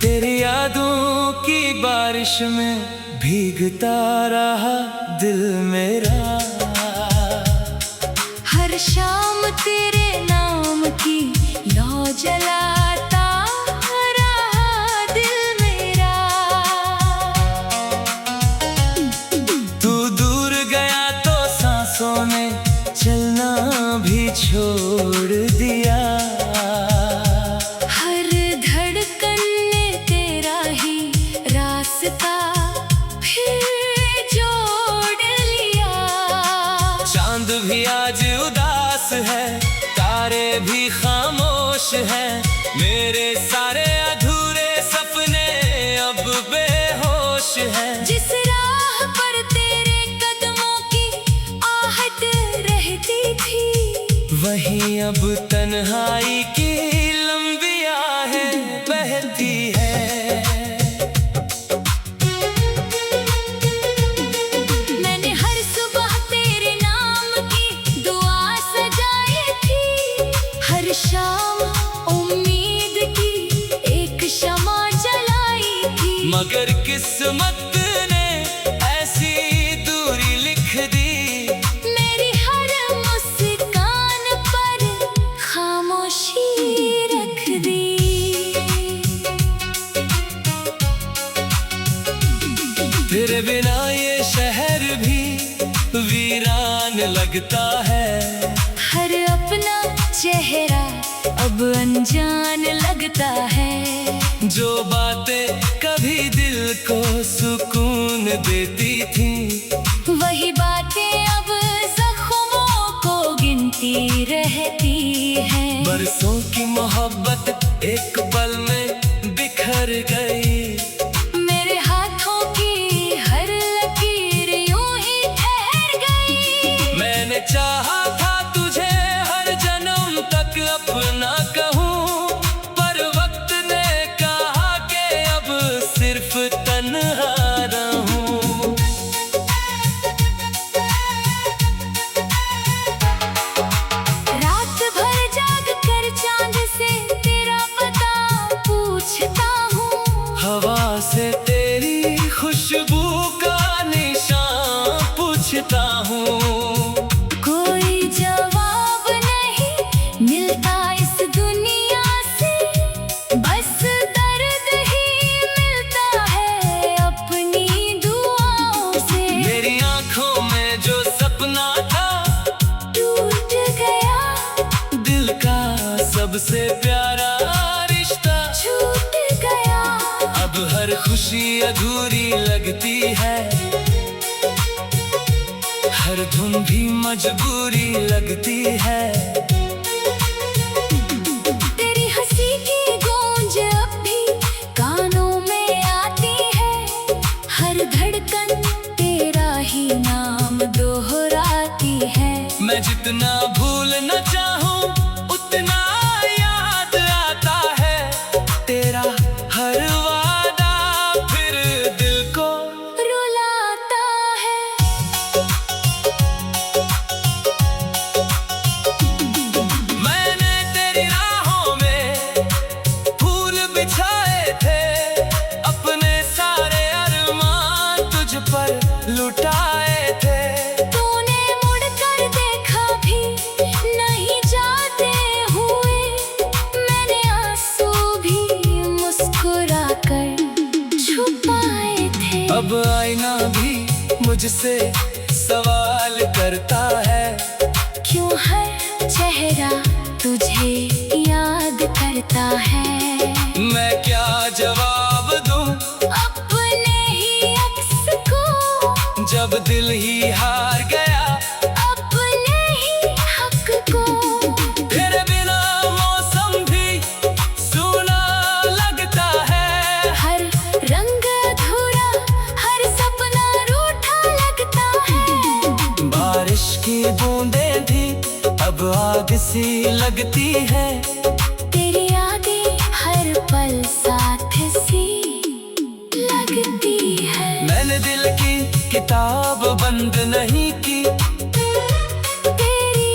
तेरी यादों की बारिश में भीगता रहा दिल मेरा। हर शाम तेरे नाम की लौ जलाता रहा दिल मेरा। तू दूर गया तो सांसों ने चलना भी छोड़ दिया। हर धड़कन ने तेरा ही रास्ता फिर जोड़ लिया। चांद भी आज उदास है, तारे भी खामोश हैं, मेरे सारे अधूरे सपने अब बेहोश हैं। जिस राह पर तेरे कदमों की आहट रहती थी, वहीं अब तन्हाई की लंबी आहें बहती है। मैंने हर सुबह तेरे नाम की दुआ सजाई थी। हर शाम उम्मीद की एक शमा जलाई थी। मगर किस्मत ने ऐसी दूरी लिख दी, मेरी हर मुस्कान पर खामोशी रख दी। तेरे बिना ये शहर भी वीरान लगता है। हर अपना चेहरा अब अनजान लगता है। जो बातें कभी दिल को सुकून देती थी, वही बातें अब जख्मों को गिनती रहती है। बरसों की मोहब्बत एक पल में बिखर गई। मेरे हाथों की हर लकीर यूं ही ठहर गई। मैंने चाहा था तुझे हर जन्म तक अपना कहूँ, पर वक्त ने कहा कि अब सिर्फ तन्हा रहूं। रात भर जाग कर चांद से तेरा पता पूछता हूँ। हवा से तेरी खुशबू का निशान पूछता हूँ। कोई जवाब नहीं मिलता इस दुनिया से, बस दर्द ही मिलता है अपनी दुआओं से। मेरी आंखों में जो सपना था टूट गया, दिल का सबसे प्यारा रिश्ता छूट गया। अब हर खुशी अधूरी लगती है, हर धुन भी मजबूरी लगती है। तेरी हंसी की गूंज अब भी कानों में आती है। हर धड़कन तेरा ही नाम दोहराती है। मैं जितना भूल न चाहूं उतना याद आता है। तेरा हर वादा फिर दिल को रुलाता है। मैंने तेरी राहों में फूल बिछाए थे, अपने सारे अरमान तुझ पर लुटाए थे। तूने मुड़कर देखा भी नहीं जाते हुए, मैंने आंसू भी मुस्कुराकर छुपाए थे। अब आईना भी मुझसे सवाल करता है, क्यों हर चेहरा तुझे याद करता है। मैं क्या जवाब दूं अपने ही अक्स को, जब दिल ही हार गया अपने ही हक को। तेरे बिना मौसम भी सूना लगता है। हर रंग अधूरा, हर सपना रूठा लगता है। बारिश की बूंदें भी अब आग सी लगती है। तेरी यादें हर पल साथ सी लगती है। मैंने दिल की किताब बंद नहीं की, तेरी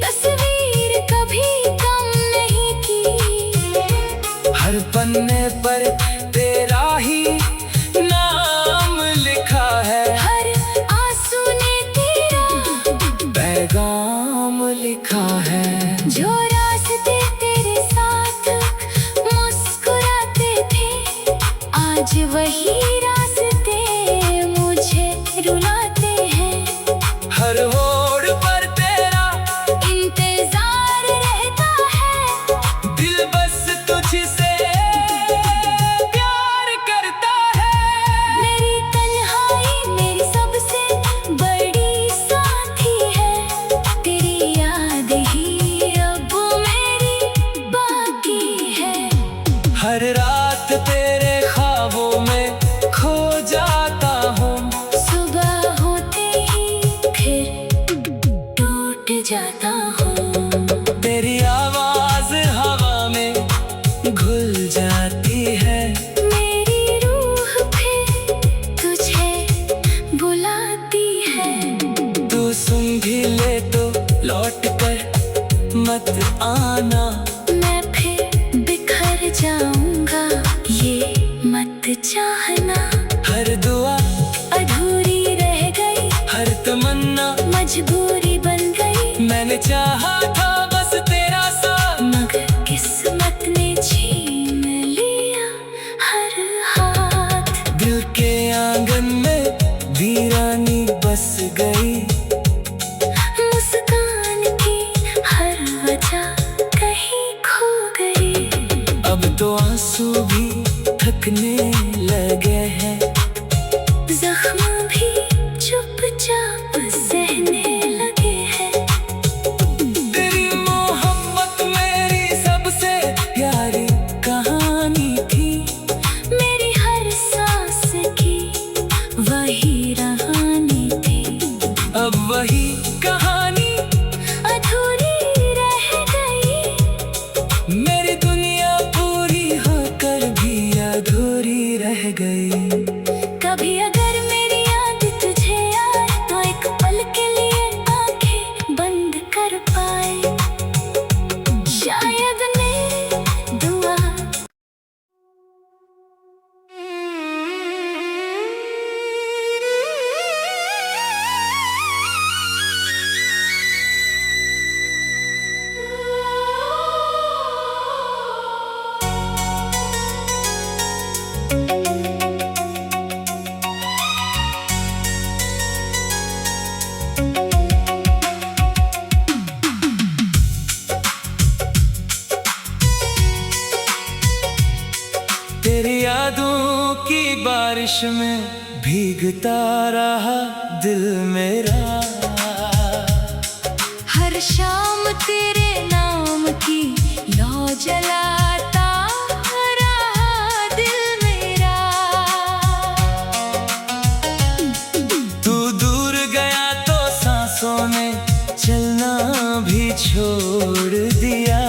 तस्वीर कभी कम नहीं की। हर पन्ने पर तेरा ही नाम लिखा है, हर आंसू ने तेरा पैगाम लिखा है। जो रास्ते तेरे साथ मुस्कुराते थे, आज वही रास्ते मुझे रुलाते हैं। हर मोड़ पर तेरा इंतजार रहता है, दिल बस तुझसे प्यार करता है। मेरी तन्हाई मेरी सबसे बड़ी साथी है, तेरी याद ही अब मेरी बाकी है। हर रात तेरे ख्वाबों में खो जाता हूँ, सुबह होते ही फिर टूट जाता हूँ। तेरी आवाज हवा में घुल जाती है। मेरी रूह फिर तुझे बुलाती है। तू सुन भी ले तो लौट कर मत आना, मैं फिर बिखर जाऊंगा, ये मत चाहना। हर दुआ अधूरी रह गई, हर तमन्ना मजबूरी बन गई। मैंने चाहा था बस तेरा साथ, मगर किस्मत ने छीन लिया हर हाथ। दिल के आंगन में वीरानी बस गई। मुस्कान की हर वजह कहीं खो गई। अब तो आंसू भी थकने लगे हैं, जख्म भी चुपचाप सहने लगे हैं। तेरी मोहब्बत मेरी सबसे प्यारी कहानी थी, मेरी हर सांस की वही रहानी थी। अब वही कहानी अधूरी रह गई, मेरी दुनिया पूरी होकर भी अधूरी रह गई। कभी अगर मेरी याद तुझे आए, तो एक पल के लिए आंखें बंद कर पाए। शायद मेरी दुआ तेरी यादों की बारिश में भीगता रहा दिल मेरा। हर शाम तेरे नाम की लौ जलाता रहा दिल मेरा। तू दूर गया तो सांसों ने चलना भी छोड़ दिया।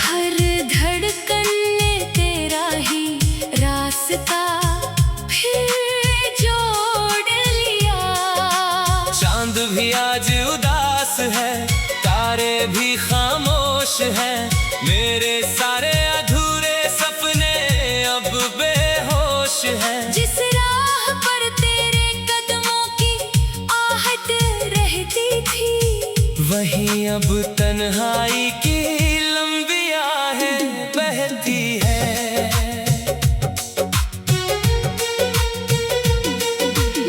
हर धड़कन ने तेरा ही रास्ता फिर जोड़ लिया। चांद भी आज उदास है, तारे भी खामोश हैं, मेरे सारे अधूरे सपने अब बेहोश हैं। जिस राह पर तेरे कदमों की आहट रहती थी, वहीं अब तन्हाई की लंबी आहें बहती है।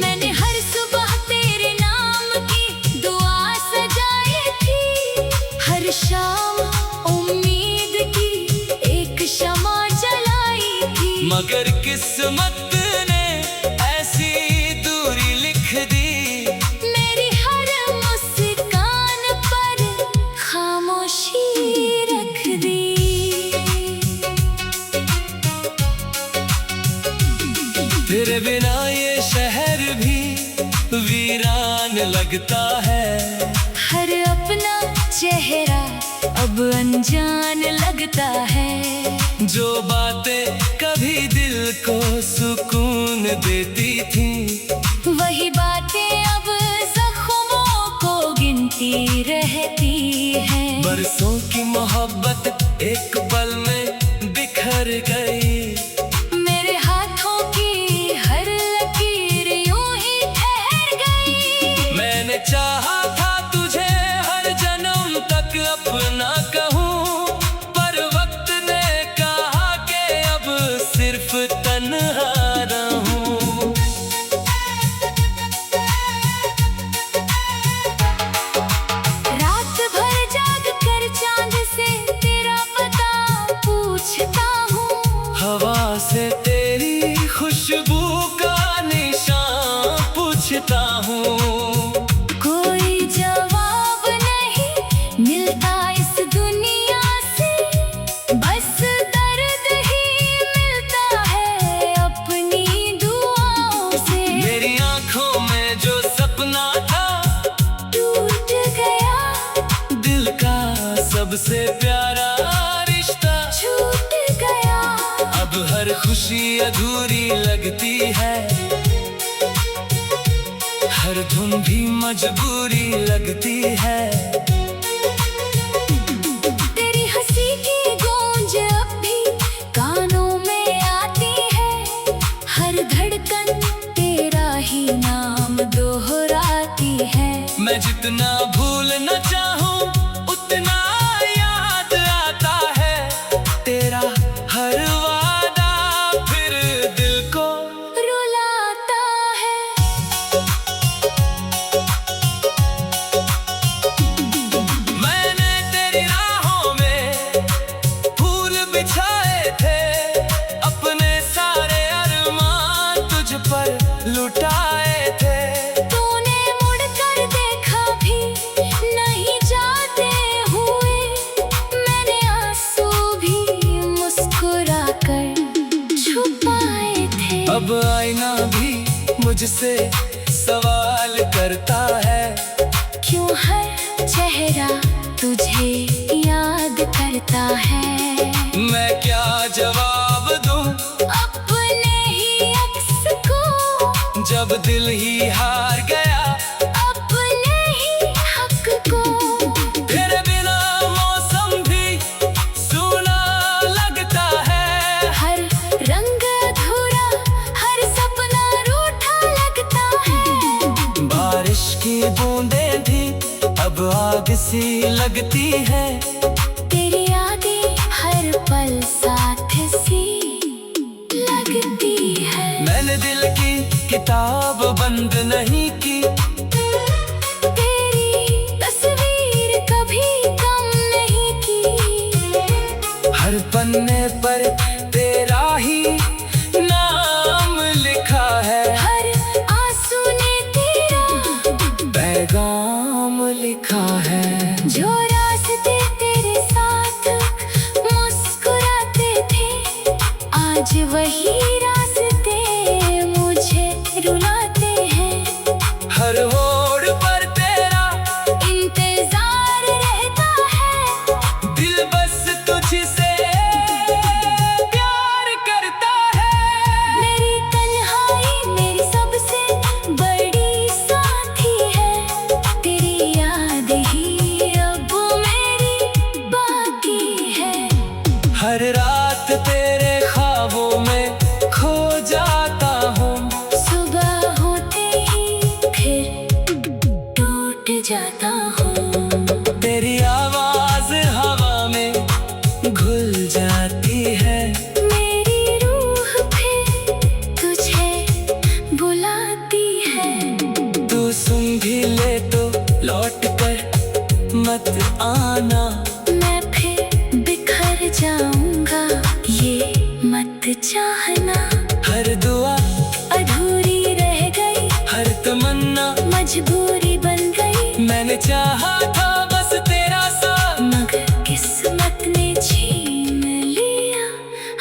मैंने हर सुबह तेरे नाम की दुआ सजाई थी। हर शाम उम्मीद की एक शमा जलाई थी। मगर किस्मत ने ऐसी दूरी लिख दी, मेरी हर मुस्कान पर खामोशी रख दी। तेरे बिना ये शहर भी वीरान लगता है। हर अपना चेहरा अब अनजान लगता है। जो बातें कभी दिल को सुकून देती थी, वही बातें अब जख्मों को गिनती रहती है। बरसों की मोहब्बत एक पल में बिखर गई। सबसे प्यारा रिश्ता छूट गया। अब हर खुशी अधूरी लगती है, हर धुन भी मजबूरी लगती है। तेरी हंसी की गूंज अब भी कानों में आती है, हर धड़कन तेरा ही नाम दोहराती है। मैं जितना भूलना चाहूं उतना याद आता है, तेरा हर वादा फिर दिल को रुलाता है। मैंने तेरी राहों में फूल बिछाए थे, अपने सारे अरमान तुझ पर लुटाए थे। तूने मुड़कर देखा भी नहीं जाते हुए, मैंने आंसू भी मुस्कुरा कर छुपाए थे। अब आईना भी मुझसे सवाल करता है, क्यों हर चेहरा तुझे याद करता है। मैं क्या जवाब दूं अपने ही अक्स को, जब दिल ही हार गया अपने ही हक को। तेरे बिना मौसम भी सूना लगता है, हर रंग अधूरा, हर सपना रूठा लगता है। बारिश की बूंदें भी अब आग सी लगती है। तेरी यादें हर पल साथ सी लगती है। मैंने दिल की किताब बंद नहीं की, तेरी तस्वीर कभी कम नहीं की। हर पन्ने पर तेरा ही नाम लिखा है, हर आंसू ने तेरा पैगाम लिखा है। जो रास्ते तेरे साथ मुस्कुराते थे, आज वही रास्ते मुझे रुलाते हैं। हर होड़ पर तेरा इंतजार रहता है, दिल बस तुझसे प्यार करता है। मेरी तन्हाई मेरी सबसे बड़ी साथी है। तेरी याद ही अब मेरी बाकी है। हर रात तेरे ख्वाबों में खो जाता हूँ, सुबह होते ही फिर टूट जाता हूँ। तेरी आवाज हवा में घुल जाती है। मेरी रूह फिर तुझे बुलाती है। तू सुन भी ले तो लौट कर मत आना, मैं फिर बिखर जाऊंगा ये मत चाहना। हर दुआ अधूरी रह गई, हर तमन्ना मजबूरी बन गई। मैंने चाहा था बस तेरा साथ, मगर किस्मत ने छीन लिया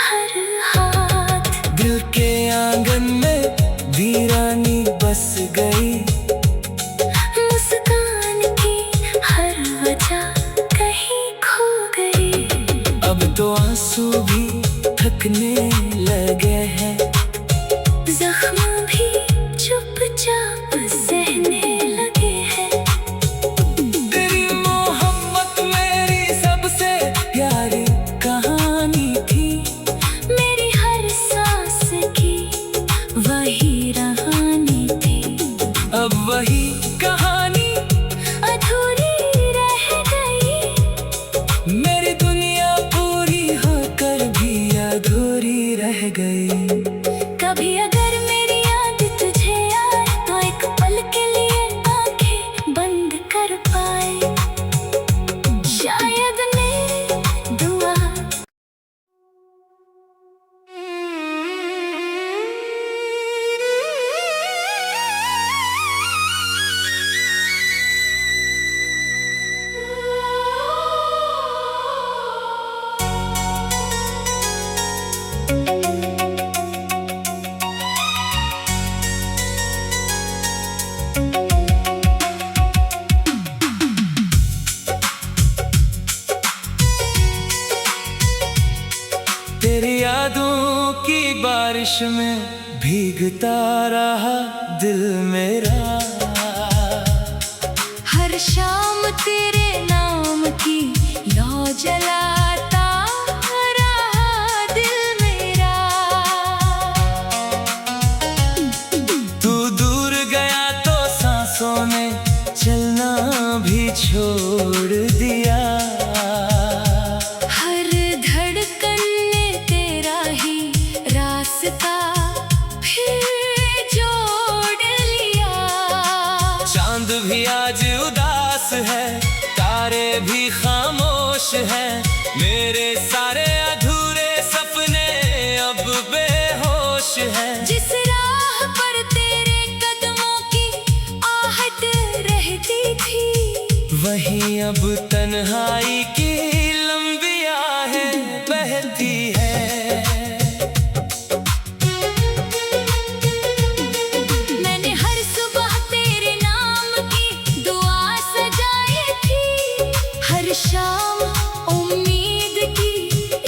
हर हाथ। दिल के आंगन में वीरानी बस गई। मुस्कान की हर वजह कहीं खो गई। अब तो आंसू भी थकने लगे हैं, जख्म भी चुपचाप सहने लगे हैं। तेरी मोहब्बत मेरी सबसे प्यारी कहानी थी, मेरी हर सांस की वही रहानी थी। अब वही कहानी अधूरी रह गई, मेरी दुनिया पूरी होकर भी अधूरी रह गई। कभी अगर मेरी याद तुझे आए तो एक पल के लिए आंखें बंद कर पाए। शायद मेरी दुआ तेरी यादों की बारिश में भीगता रहा दिल मेरा। हर शाम तेरे नाम की लौ जलाता रहा दिल मेरा। तू दूर गया तो सांसों ने चलना भी छोड़ दिया। हर धड़कन ने तेरा ही रास्ता फिर जोड़ लिया। चांद भी आज उदास है, तारे भी खामोश हैं, मेरे सारे अधूरे सपने अब बेहोश हैं। जिस राह पर तेरे कदमों की आहट रहती थी, वहीं अब तन्हाई की लंबी आहें बहती है। मैंने हर सुबह तेरे नाम की दुआ सजाई थी। हर शाम उम्मीद की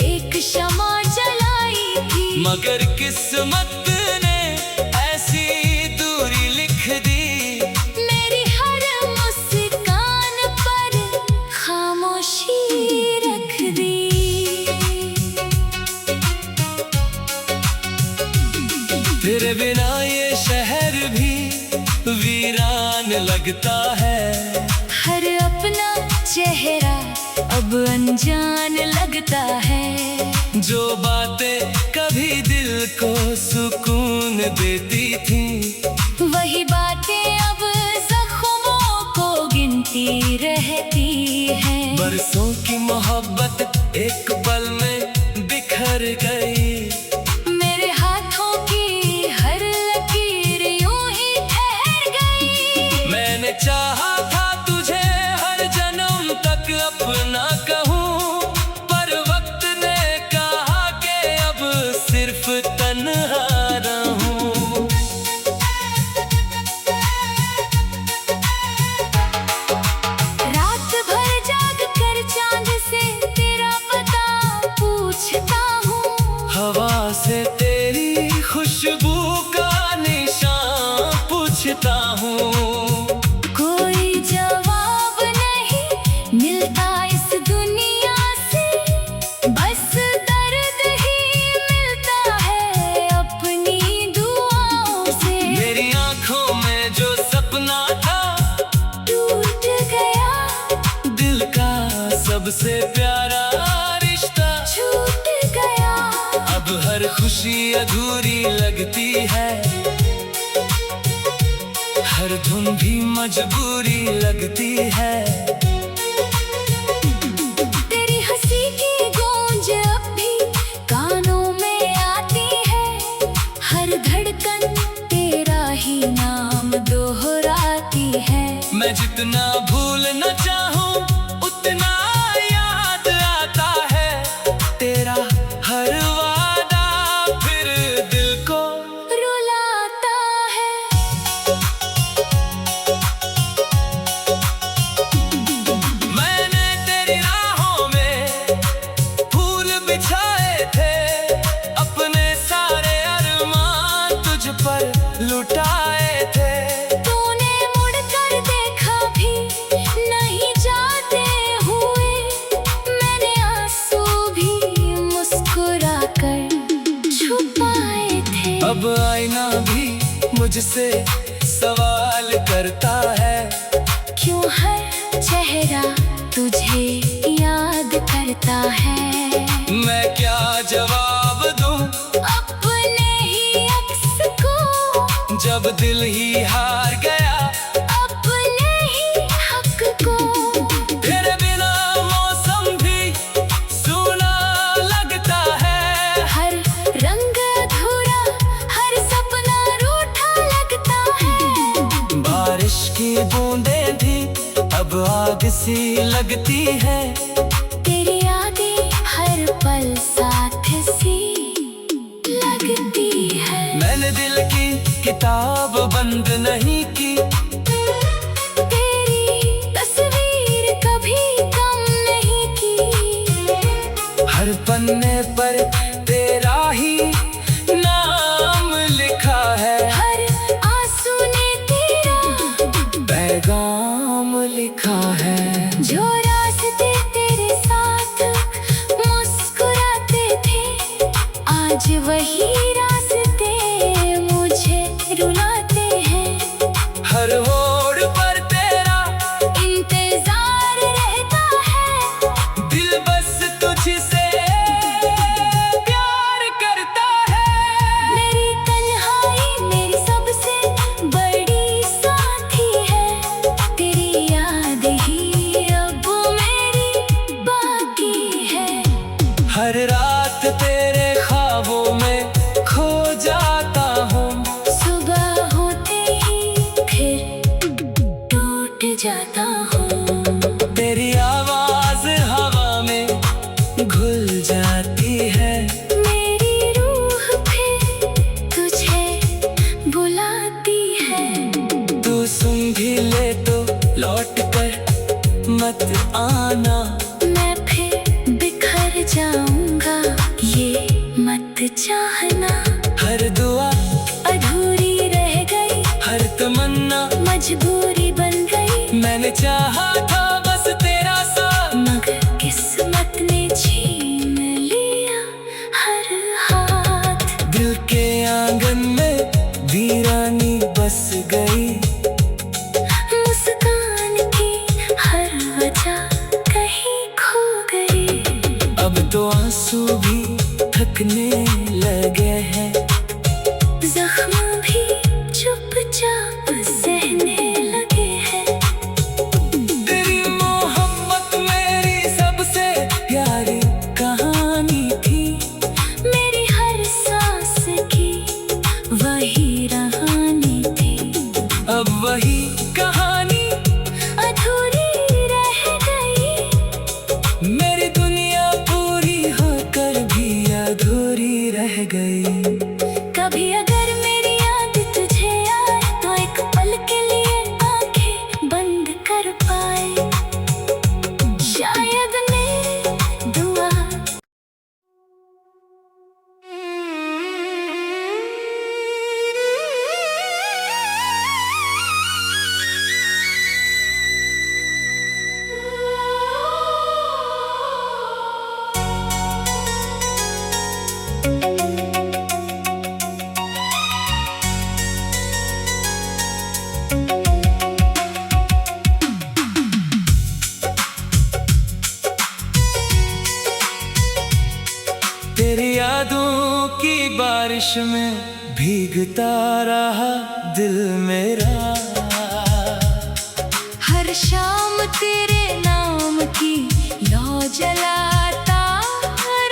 एक शमा जलाई थी। मगर किस्मत ने ऐसी दूरी लिख दी, मेरी हर मुस्कान पर खामोशी रख दी। तेरे बिना ये शहर भी वीरान लगता है। हर अपना चेहरा अब अनजान लगता है। जो बातें कभी दिल को सुकून देती थी, वही बातें अब जख्मों को गिनती रहती है। बरसों की मोहब्बत एक पल में बिखर गई। मेरे हाथों की हर लकीर यूं ही ठहर गई। मैंने चाहा था तुझे हर जन्म तक अपना कहूँ, पर वक्त ने कहा कि अब सिर्फ तन्हा रहूं। रात भर जाग कर चांद से तेरा पता पूछता हूँ। हवा से तेरी खुशबू का निशान पूछता हूँ। कोई जवाब नहीं मिलता इस दुनिया से, बस दर्द ही मिलता है अपनी दुआओं से। मेरी आंखों में जो सपना था टूट गया, दिल का सबसे प्यारा रिश्ता छूट गया। अब हर खुशी अधूरी लगती है, हर धुन भी मजबूरी लगती है। तेरी हंसी की गूंज अब भी कानों में आती है। हर धड़कन तेरा ही नाम दोहराती है। मैं जितना भूल न चाहूं उतना याद आता है। तेरा हर वादा फिर दिल को रुलाता है। मैंने तेरी राहों में फूल बिछाए थे, अपने सारे अरमान तुझ पर लुटाए थे। तूने मुड़कर देखा भी नहीं जाते हुए, मैंने आंसू भी मुस्कुरा कर छुपाए थे। अब आईना भी मुझसे सवाल करता है, क्यों हर चेहरा तुझे याद करता है। मैं क्या जवाब दूं अपने ही अक्स को, जब दिल ही हार गया अपने ही हक को। तेरे बिना मौसम भी सूना लगता है। हर रंग अधूरा, हर सपना रूठा लगता है। बारिश की बूंदें भी अब आग सी लगती है। तेरी यादें हर पल साथ सी लगती है। मैंने दिल की किताब बंद नहीं की, तेरी तस्वीर कभी कम नहीं की। हर पन्ने पर ही नाम लिखा है, हर आंसू ने तेरा पैगाम लिखा है। जो रास्ते तेरे साथ मुस्कुराते थे, आज वही रास्ते मुझे रुलाते हैं। हर होड़ पर तेरा इंतजार रहता है, दिल बस तुझसे प्यार करता है। मेरी तन्हाई मेरी सबसे बड़ी साथी है, तेरी याद ही अब मेरी बाकी है। हर रात तेरे ख्वाबों में खो जाता हूँ, सुबह होते ही फिर टूट जाता हूँ। तेरी आवाज हवा में घुल जाती है। मेरी रूह फिर तुझे बुलाती है। तू सुन भी ले तो लौट कर मत आना, मैं फिर बिखर जाऊंगा, ये मत चाहना। हर दुआ अधूरी रह गई, हर तमन्ना मजबूरी बन गई, मैंने चाहा था बस तेरा साथ, मगर किस्मत ने छीन लिया हर हाथ। दिल के आंगन में वीरानी बस गई, मुस्कान की हर वजह कहीं खो गई। अब तो आंसू भी थकने लगे हैं, जख्म भी चुपचाप सहने लगे हैं। तेरी मोहब्बत मेरी सबसे प्यारी कहानी थी, मेरी हर सांस की वही रहानी थी। अब वही कहानी अधूरी रह गई, मेरी दुनिया पूरी होकर भी अधूरी रह गई। कभी अगर मेरी याद तुझे आए, तो एक पल के लिए आंखें बंद कर पाए, शायद मेरी दुआ। तेरी यादों की बारिश में भीगता रहा दिल मेरा, हर शाम तेरे नाम की लौ जलाता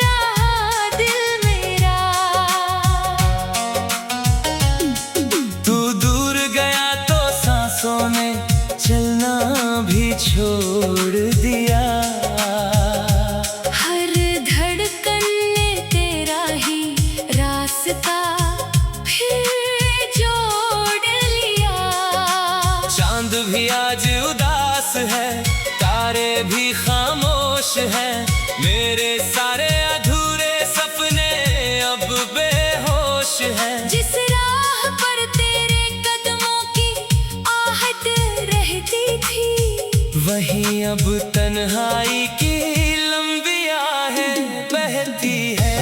रहा दिल मेरा। तू दूर गया तो सांसों ने चलना भी छोड़ दिया, हर धड़कन ने तेरा ही रास्ता फिर जोड़ लिया। चांद भी आज उदास है, तारे भी खामोश हैं, मेरे सारे अधूरे सपने अब बेहोश हैं। जिस राह पर तेरे कदमों की आहट रहती थी, वहीं अब तन्हाई की लंबी आहें बहती है।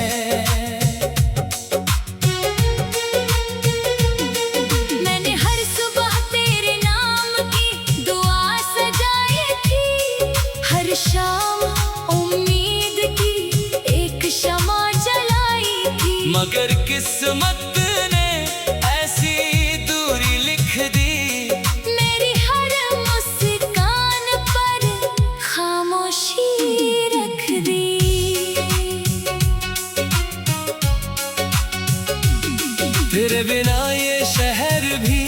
मैंने हर सुबह तेरे नाम की दुआ सजाई थी, हर शाम उम्मीद की एक शमा जलाई थी। मगर किस्मत ने ऐसी दूरी लिख दी, मेरी हर मुस्कान पर खामोशी रख दी। तेरे बिना ये शहर भी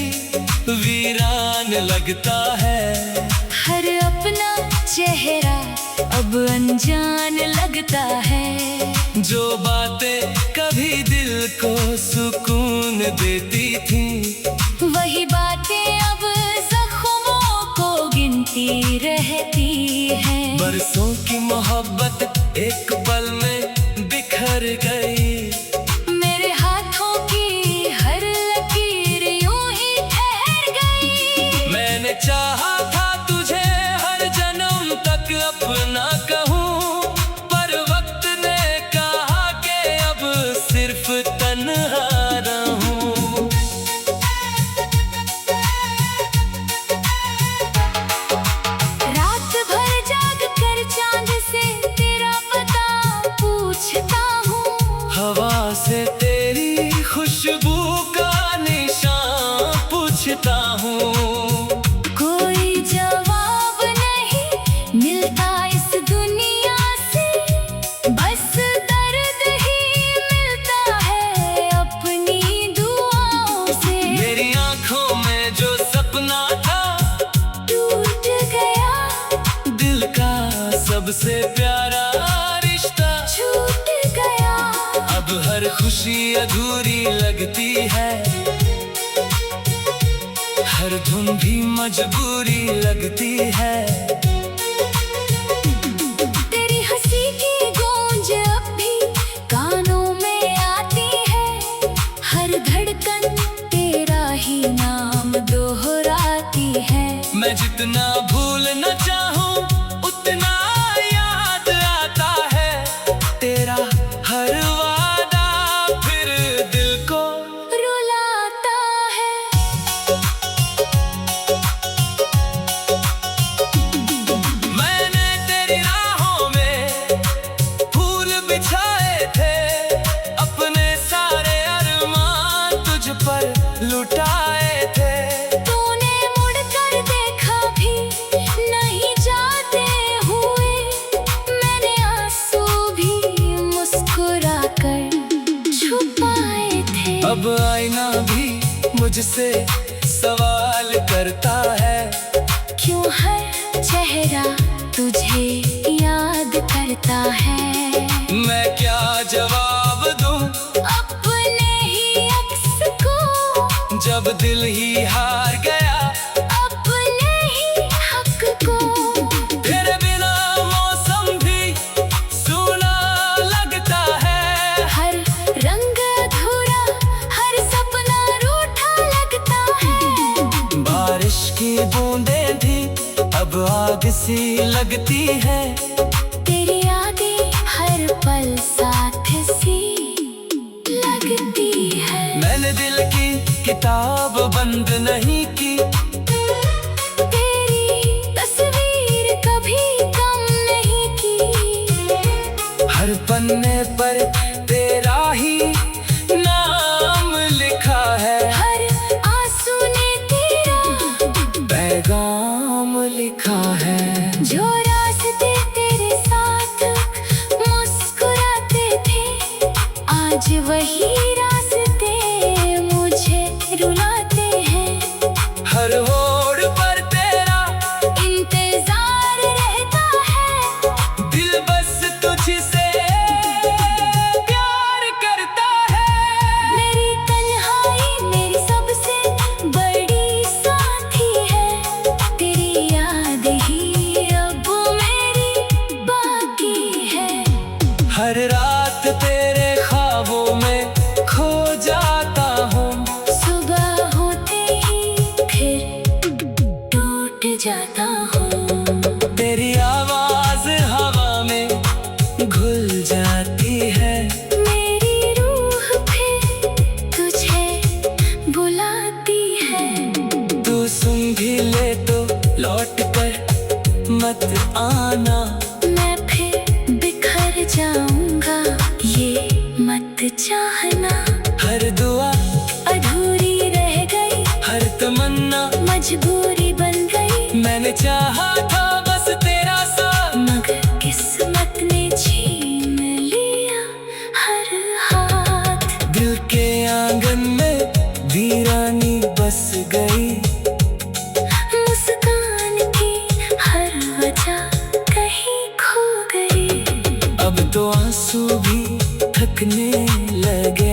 वीरान लगता है, हर अपना चेहरा अब अनजान लगता है। जो बातें कभी दिल को सुकून देती थी, वही बातें अब जख्मों को गिनती रहती है। बरसों की मोहब्बत एक पल में बिखर गई, से तेरी खुशबू का निशान पूछता हूँ। कोई जवाब नहीं मिलता इस दुनिया से, बस दर्द ही मिलता है अपनी दुआओं से। मेरी आंखों में जो सपना था टूट गया, दिल का सबसे प्यारा रिश्ता छूट गया। अब हर खुशी अधूरी लगती है, हर धुन भी मजबूरी लगती है। तेरी हंसी की गूंज अब भी कानों में आती है, हर धड़कन तेरा ही नाम दोहराती है। मैं जितना भूल न चाहूं उतना याद आता है तेरा हर वादा, फिर दिल को रुलाता है। मैंने तेरी राहों में फूल बिछाए थे, अपने सारे अरमान तुझ पर लुटाए थे। तूने मुड़कर देखा भी नहीं जाते हुए, मैंने आंसू भी मुस्कुराकर छुपाए थे। अब आईना भी मुझसे सवाल करता है, क्यों हर चेहरा तुझे याद करता है। मैं क्या जवाब दूं अपने ही अक्स को, जब दिल ही हार गया अपने ही हक को। तेरे बिना मौसम भी सूना लगता है, हर रंग अधूरा, हर सपना रूठा लगता है। बारिश की बूंदें भी अब आग सी लगती है। तेरी यादें हर पल साथ सी लगती है। मैंने दिल की किताब बंद नहीं की, तेरी तस्वीर कभी कम नहीं की। हर पन्ने पर तेरा ही नाम लिखा है, हर आंसू ने तेरा पैगाम लिखा है। जो रास्ते तेरे साथ मुस्कुराते थे, आज वही रास्ते मुझे रुलाते हैं। हर होड़ पर तेरा इंतजार रहता है, दिल बस तुझसे प्यार करता है। मेरी तन्हाई मेरी सबसे बड़ी साथी है। तेरी याद ही अब मेरी बाकी है। हर रात तेरे ख्वाबों में खो जाता हूँ, सुबह होते ही फिर टूट जाता हूँ। तेरी आवाज हवा में घुल जाती है। मेरी रूह फिर तुझे बुलाती है। तू सुन भी ले तो लौट कर मत आना, मैं फिर बिखर जाऊंगा ये मत चाहना। हर दुआ अधूरी रह गई, हर तमन्ना मजबूरी बन गई। मैंने चाहा था बस तेरा साथ, मगर किस्मत ने छीन लिया हर हाथ। दिल के आंगन में वीरानी बस गई, मुस्कान की हर वजह कहीं खो गई। अब तो आंसू भी थकने लगे।